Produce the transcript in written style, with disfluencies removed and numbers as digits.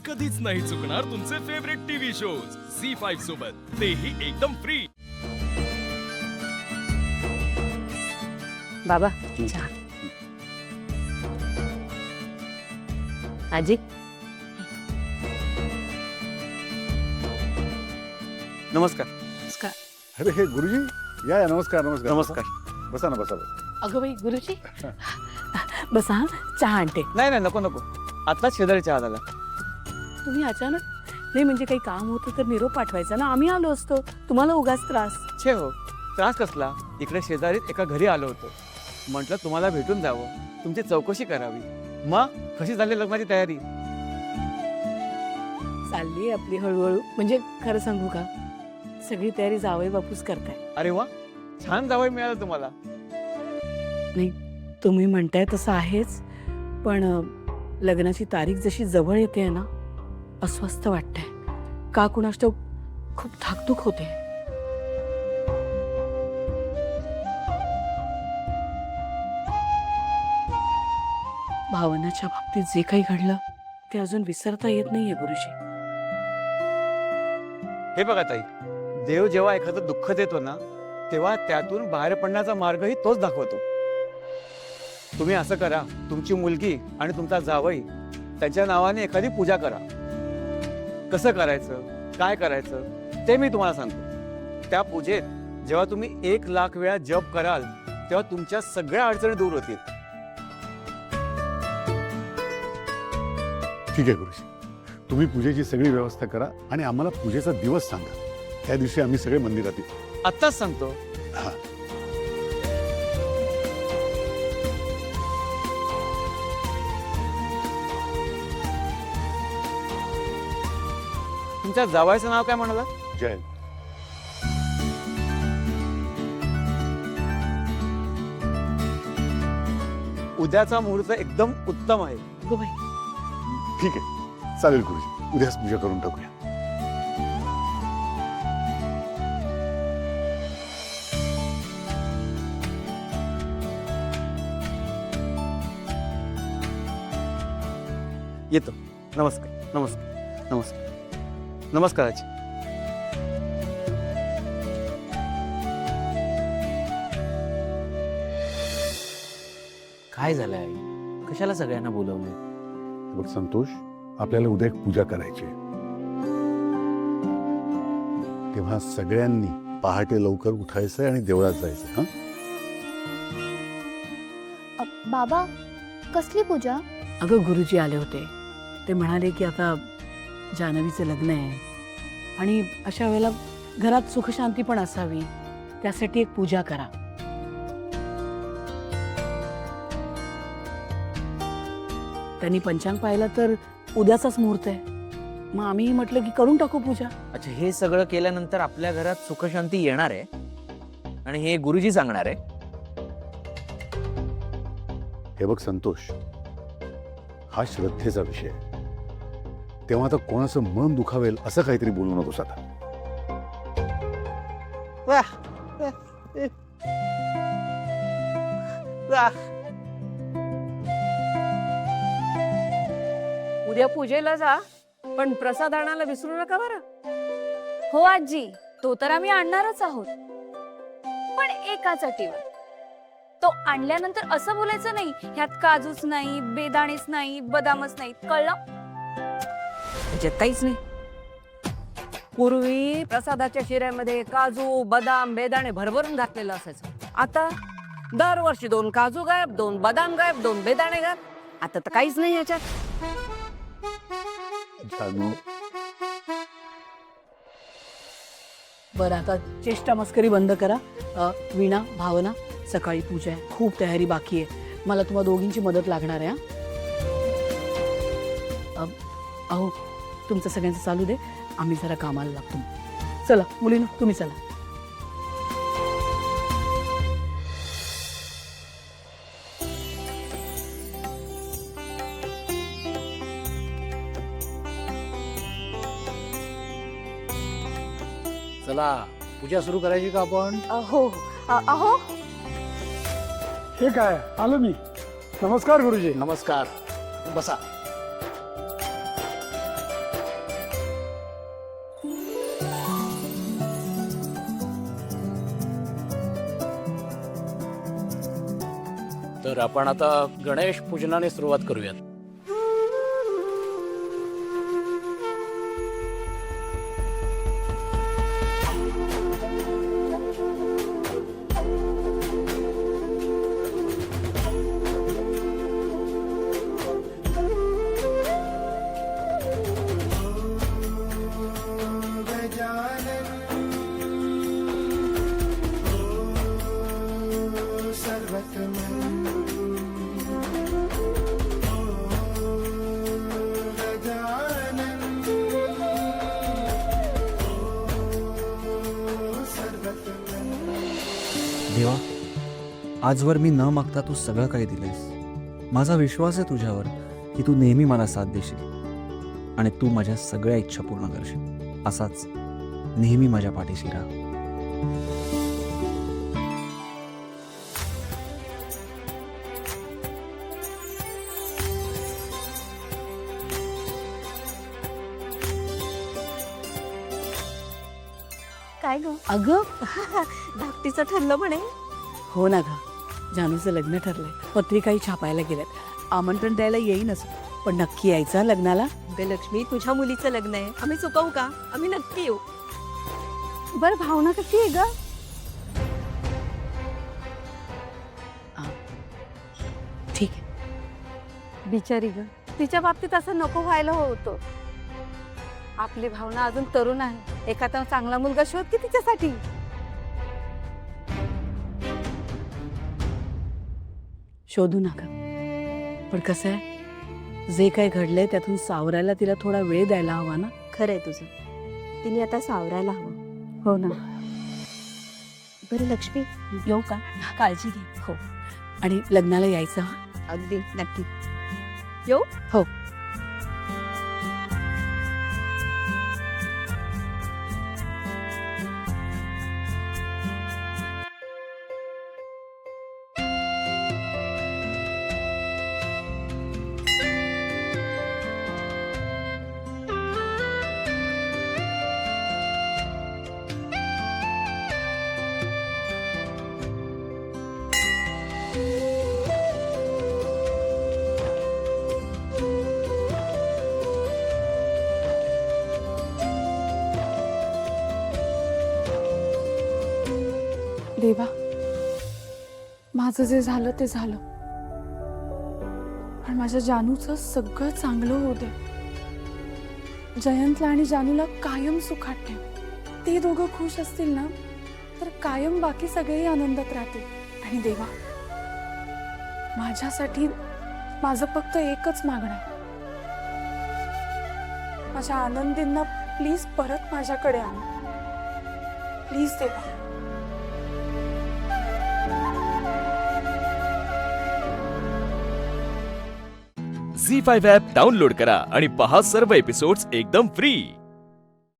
कधीच नाही चुकणार तुमचे फेवरेट टीव्ही शोज झी5 सोबत, तेही एकदम फ्री। बाबा चहा। आजी नमस्कार। नमस्कार। अरे हे गुरुजी या नमस्कार नमस्कार नमस्कार। बसा ना बसा बसा। अगं बाई गुरुजी बसा हा, चहा आणते। नाही नाही नको नको, आत्ताच शेजारी चहा झाला। तुम्ही अचानक नाही म्हणजे काही काम होतं तर निरोप पाठवायचा ना, आम्ही आलो असतो, तुम्हाला उगाच त्रास। छे हो, त्रास कसला, इकडे शेजारीत एका घरी आलो होतो, म्हटलं तुम्हाला भेटून जावं, तुमची चौकशी करावी। मग कशी झाली लग्नाची तयारी? चालली आपली हळूहळू, म्हणजे खरं सांगू का सगळी तयारी जावई बापूस करताय। अरे वा, छान जावई मिळालं तुम्हाला। नाही तुम्ही म्हणताय तसं आहेच, पण लग्नाची तारीख जशी जवळ येते ना अस्वस्थ वाटतंय, का कुणास ठाऊक खूप धाकधूक होते। भावनाच्या बाबतीत जे काही घडलं ते अजून विसरता येत नाहीये गुरुजी। हे बघा ताई, देव जेव्हा एखादं दुःख देतो ना तेव्हा त्यातून बाहेर पडण्याचा मार्गही तोच दाखवतो। तुम्ही असं करा, तुमची मुलगी आणि तुमचा जावई त्यांच्या नावाने एखादी पूजा करा। कसं करायचं, काय करायचं ते मी तुम्हाला सांगतो। त्या पूजेत जेव्हा तुम्ही 1,00,000 वेळा जप कराल तेव्हा तुमच्या सगळ्या अडचणी दूर होतील। ठीक आहे गुरुजी, तुम्ही पूजेची सगळी व्यवस्था करा आणि आम्हाला पूजेचा दिवस सांगा, त्या दिवशी आम्ही सगळे मंदिरात येऊ। आत्ताच सांगतो। हा तुमच्या जावयाचं नाव काय म्हणाला? जय उद्याचा मुहूर्त एकदम उत्तम आहे। गो बाई ठीक आहे, चालेल गुरुजी, उद्याच पूजा करून टाकूया। येतो। नमस्कार नमस्कार नमस्कार नमस्कार आजी। काय झालं आई, कशाला सगळ्यांना बोलवले? बघ संतोष, आपल्याला उद्या एक पूजा करायची आहे, तेव्हा सगळ्यांनी पहाटे लवकर उठायचंय आणि देवळात जायचं। हा बाबा कसली पूजा? अगं गुरुजी आले होते, ते म्हणाले की आता जान्हवीचं लग्न आहे आणि अशा वेळेला घरात सुखशांती पण असावी, त्यासाठी एक पूजा करा। त्यांनी पंचांग पाहिलं तर उद्याचाच मुहूर्त आहे, मग आम्ही म्हटलं की करून टाकू पूजा। अच्छा, हे सगळं केल्यानंतर आपल्या घरात सुखशांती येणार आहे आणि हे गुरुजी सांगणार आहे? हे बघ संतोष, हा श्रद्धेचा विषय आहे, तेव्हा आता कोणाचं मन दुखावेल असं काहीतरी बोलू नकोस आता। उद्या पूजेला जा, पण प्रसाद आणायला विसरू नका बरं। हो आजी, तो तर आम्ही आणणारच आहोत, पण एकाच अटीवर। तो आणल्यानंतर असं बोलायचं नाही ह्यात काजूच नाही, बेदाणेच नाही, बदामच नाही, कळलं? त्याच्यात काहीच नाही। पूर्वी प्रसादाच्या शिऱ्यामध्ये काजू, बदाम, बेदाणे भरभरून घातलेलं असायचं, आता दरवर्षी 2 काजू गायब, 2 बदाम गायब, 2 बेदाणे गायब, आता तर काहीच नाही याच्यात। जानू, बरं आता चेष्टा मस्करी बंद करा। वीणा, भावना, सकाळी पूजा आहे, खूप तयारी बाकी आहे, मला तुम्हा दोघींची मदत लागणार आहे। अहो तुमचं सगळ्यांचं चालू दे, आम्ही जरा कामाला लागतो। चला मुलींनो, तुम्ही चला। चला पूजा सुरू करायची का आपण? हो अहो ठीक आहे, आलो मी। नमस्कार गुरुजी। नमस्कार, बसा। तर आपण आता गणेश पूजनाने सुरुवात करूयात. देवा, आजवर मी न मागता तू सगळं काही दिलंयस. माझा विश्वास आहे तुझ्यावर की तू नेहमी मला साथ देशील आणि तू माझ्या सगळ्या इच्छा पूर्ण करशील. असाच नेहमी माझ्या पाठीशी राहा. काय ग अगं धाकटीचं ठरलं म्हणे. हो ना ग, जानूचं लग्न ठरलंय. पत्रिकाही छापायला गेल्यात. आमंत्रण द्यायला येईनच, पण नक्की यायचं लग्नाला. अगं लक्ष्मी, तुझ्या मुलीचं लग्न आहे, आम्ही चुकवू का? आम्ही नक्की येऊ. बर, भावना कशी आहे ग? ठीक आहे. बिचारी ग, तिच्या बाबतीत असं नको व्हायला होतं. आपली भावना अजून तरुण आहे. एखादा चांगला मुलगा शोध की तिच्यासाठी. शोधू नका, पण कसं आहे, जे काही घडलंय त्यातून सावरायला तिला थोडा वेळ द्यायला हवा ना. खरंय तुझं, तिने आता सावरायला हवं. हो ना. बरं लक्ष्मी, येऊ का? काळजी घे. हो, आणि लग्नाला यायचं हा. अगदी नक्की येऊ. हो. देवा, माझं जे झालं ते झालं, पण माझ्या जानूचं सगळं चांगलं होऊ दे. जयंतला आणि जानूला कायम सुखात ठेव. ते दोघं खुश असतील ना, तर कायम बाकी सगळेही आनंदात राहतील. आणि देवा, माझ्यासाठी माझं फक्त एकच मागणं आहे. माझ्या आनंदींना प्लीज परत माझ्याकडे आण. प्लीज देवा. झी5 ॲप डाउनलोड करा आणि पहा सर्व एपिसोड्स एकदम फ्री.